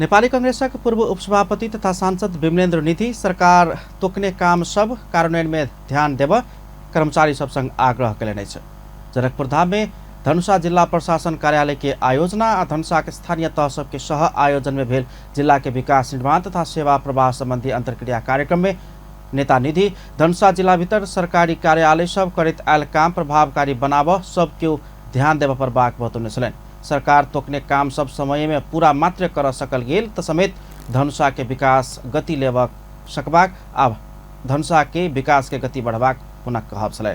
नेपाली कांग्रेसका पूर्व उपसभापति तथा सांसद विमलेन्द्र निधि सरकार तोक्ने काम सब कार्यान्वयन में ध्यान देव कर्मचारी सबसँग आग्रह कैले छ। जनकपुर धाम में धनुषा जिला प्रशासन कार्यालय के आयोजना और धनुषा के स्थानीय तह सब के सह आयोजन में भेल जिला के विकास निर्माण तथा सेवा प्रवाह संबंधी अंतर्क्रिया कार्यक्रम में नेता निधि धनुषा जिला भीतर सरकारी कार्यालय सब करत आयल काम प्रभावकारी बनाव सब क्यों ध्यान देव पर बात बतौने छलन। सरकार तोकने काम सब समय में पूरा मात्र कर सकल गेल त समेत धनुषा के विकास गति लेव सकबाक अब धनुषा के विकास के गति बढ़ावाक पुनः कहब छलै।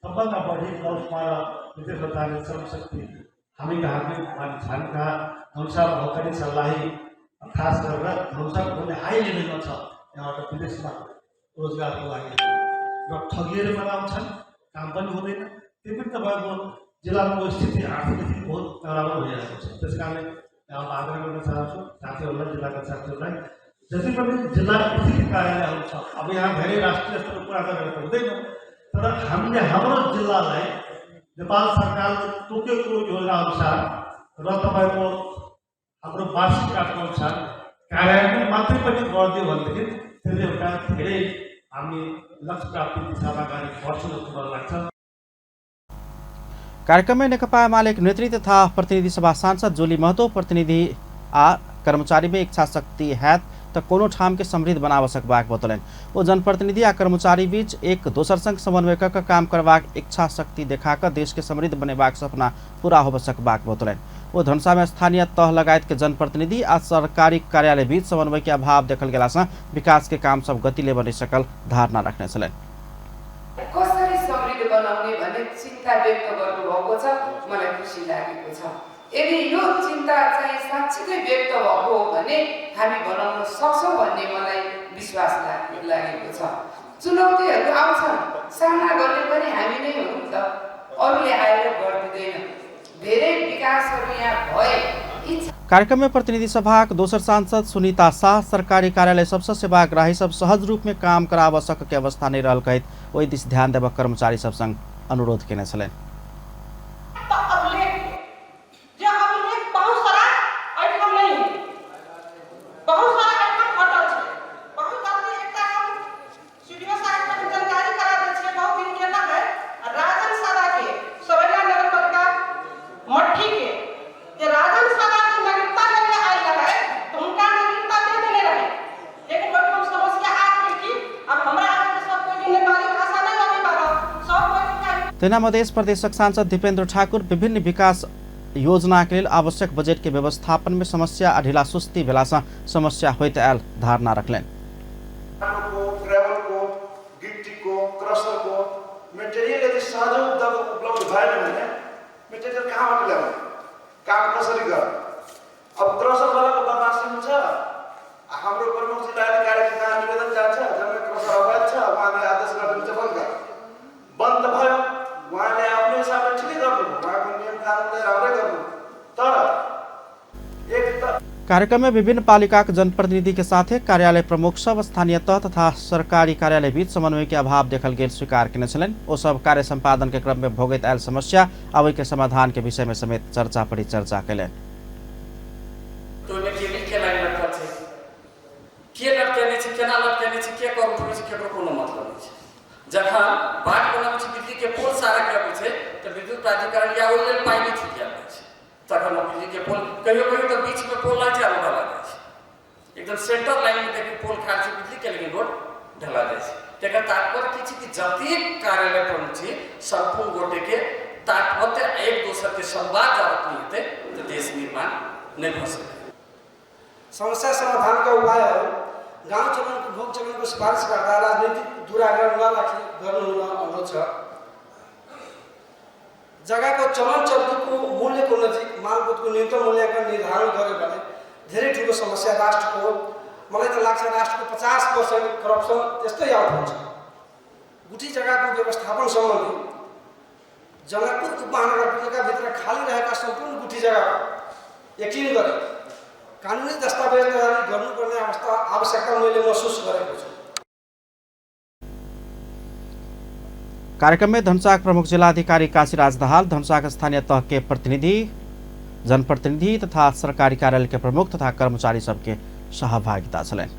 सबभन्दा बढी लौसमा र विदेश सरकारले श्रमशक्ति हामी धार्मिक मानिसहरूका धनुषा भौगोलिक सल्लाही खास गरेर धनुषा कुनै हाई लेभलमा छ। यहाँबाट विदेशमा रोजगारको लागि र ठगिएर बनाउँछन्, काम पनि हुँदैन। त्यसै तपाईँको जिल्लाको स्थिति आर्थिक स्थिति बहुत नराम्रो भइरहेको छ। त्यस कारणले यहाँ आग्रह गर्न चाहन्छु साथीहरूलाई, जिल्लाका साथीहरूलाई, जति पनि जिल्ला स्थिति कार्यालयहरू छ, अब यहाँ धेरै राष्ट्रिय स्तरको कुरा गरेर त हुँदैन, तर हामीले हाम्रो जिल्लालाई नेपाल सरकारले तोकेको योजना अनुसार र तपाईँको हाम्रो वार्षिक कार्यक्रम अनुसार कार्यान्वयन मात्रै पनि गरिदियो भनेदेखि त्यसले एउटा धेरै हामी लक्ष्य प्राप्ति दिशामा अगाडि बढ्छौँ जस्तो मलाई लाग्छ। कार्यक्रम में नेकपा एमाले नेतृत्व तथा प्रतिनिधि सभा सांसद जोली महतो प्रतिनिधि आ कर्मचारी में इच्छा शक्ति है तो कोनो ठाम के समृद्ध बनाव सकबाक बतौलन। वो जनप्रतिनिधि आ कर्मचारी बीच एक दोसर संग समन्वय कर काम करवाक इच्छा शक्ति देखाकर देश के समृद्ध बनेबाक सपना पूरा हो सकबाक बतौलन। वो धनुषा में स्थानीय तह लगायत के जनप्रतिनिधि आ सरकारी कार्यालय बीच समन्वय के अभाव देखल गेला से विकास के काम सब गति ले बनी सकल धारणा रखने छलन। कसरी समृद्ध बनाउने भन्ने चिन्ता व्यक्त गर्नुभएको छ, मलाई खुसी लागेको छ। यदि यो चिन्ता चाहिँ साँच्चै व्यक्त भएको हो भने हामी बनाउन सक्छौँ भन्ने मलाई विश्वास लागेको छ। चुनौतीहरू आउँछन्, सामना गर्ने पनि हामी नै हौँ नि त, अरूले आएर गर्दिँदैन। धेरै विकासहरू यहाँ भए। कार्यक्रम में प्रतिनिधि सभा दोसर सांसद सुनीता शाह सरकारी कार्यालय सबसे सेवाग्राही सब सहज रूप में काम कराव सक के अवस्था नहीं रहल कहित ओहि दिस ध्यान देव कर्मचारी सब संग अनुरोध केने छलन। तेना मधेश प्रदेशक सांसद दीपेन्द्र ठाकुर विभिन्न विकास योजना के लिए आवश्यक बजट के व्यवस्थापन में समस्या अढिला सुस्ती भेला समस्या होते आयल धारणा रखलें। कार्यक्रम में विभिन्न पालिका के जनप्रतिनिधि के साथ कार्यालय प्रमुख सब स्थानीय तह तथा सरकारी कार्यालय बीच समन्वय के अभाव देखल गेल स्वीकार किने छलन। ओ सब कार्य संपादन के क्रम में भोगैत आयल समस्या आवै के समाधान के विषय में समेत चर्चा परिचर्चा कैलन। जहाँ बाट बनाउँछ बिजुली के पोल सारा गएको छ त विद्युत प्राधिकरण या ओले पाइने छुट्या छ तखन बिजुली के पोल कहियो कहियो त बीच में पोल लाइट ढला जाय छ, एकदम सेंटर लाइन में देखि पोल खान्छ बिजुली के लेकिन रोड ढला जाय छ। तेकर तात्पर्य के छ कि जति कार्यालय प्रमुख छ सम्पूर्ण गोटे के तात्पर्य एक दोसर के संवाद जब नहीं होते तो देश निर्माण नहीं हो सकता। समस्या समाधान का उपाय गाउँ चलनको भोग चलनको सिफारिस गर्दा राजनीतिक दुराग्रह गर्नु अनुरोध छ। जग्गाको चलन चल्तीको मूल्यको नजिक मालपोतको न्यूनतम मूल्याङ्कन निर्धारण गर्यो भने धेरै ठुलो समस्या राष्ट्रको, मलाई त लाग्छ राष्ट्रको 50% करप्सन त्यस्तै आउट हुन्छ। गुठी जग्गाको व्यवस्थापन सम्बन्धी जनकपुर उपमहानगरपालिकाभित्र खाली रहेका सम्पूर्ण गुठी जग्गा यकिन गरे कानुनी दस्तावेज तयारी गर्नुपर्ने आवश्यकता मैले महसुस गरेको छु। कार्यक्रम में धनुषा प्रमुख जिलाधिकारी काशीराज दाहाल, धनुषा स्थानीय तह के प्रतिनिधि जनप्रतिनिधि तथा सरकारी कार्यालय के प्रमुख तथा कर्मचारी सबके सहभागिता छलैन।